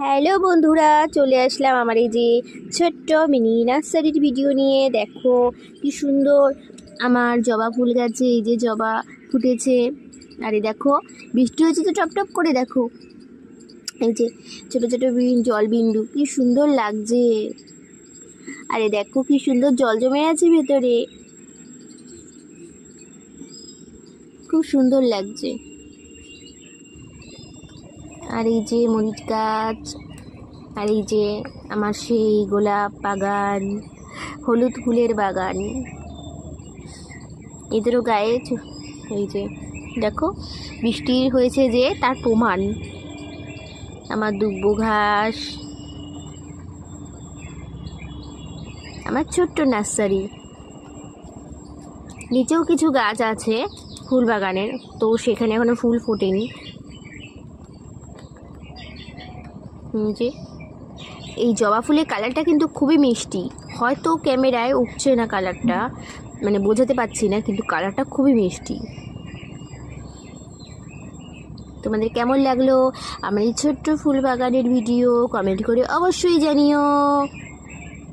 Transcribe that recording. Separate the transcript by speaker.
Speaker 1: Hello বন্ধুরা, চলে আসলাম আমার এই যে ছোট্ট মিনি নার্সারির ভিডিও নিয়ে। দেখো কি সুন্দর আমার জবা ফুল গাছে এই যে জবা ফুটেছে। আরে দেখো বৃষ্টি হয়েছে তো টপ টপ করে, দেখো এই যে ছোটো ছোটো জল বিন্দু কি সুন্দর লাগছে। আরে দেখো কি সুন্দর জল জমে আছে ভেতরে, খুব সুন্দর লাগছে। আর এই যে মরিচ গাছ, আর এই যে আমার সেই গোলাপ বাগান, হলুদ ফুলের বাগান, এদেরও গায়ে এই যে দেখো বৃষ্টি হয়েছে যে তার প্রমাণ। আমার দুব্ব ঘাস, আমার ছোট্ট নার্সারি। নিচেও কিছু গাছ আছে ফুল বাগানের, তো সেখানে এখনো ফুল ফোটেনি। যে এই জবা ফুলের কালারটা কিন্তু খুবই মিষ্টি, হয়তো ক্যামেরায় উঠছে না কালারটা, মানে বোঝাতে পারছি না, কিন্তু কালারটা খুবই মিষ্টি। তোমাদের কেমন লাগলো আমার এই ছোট্ট ফুল বাগানের ভিডিও কমেন্ট করে অবশ্যই জানিও।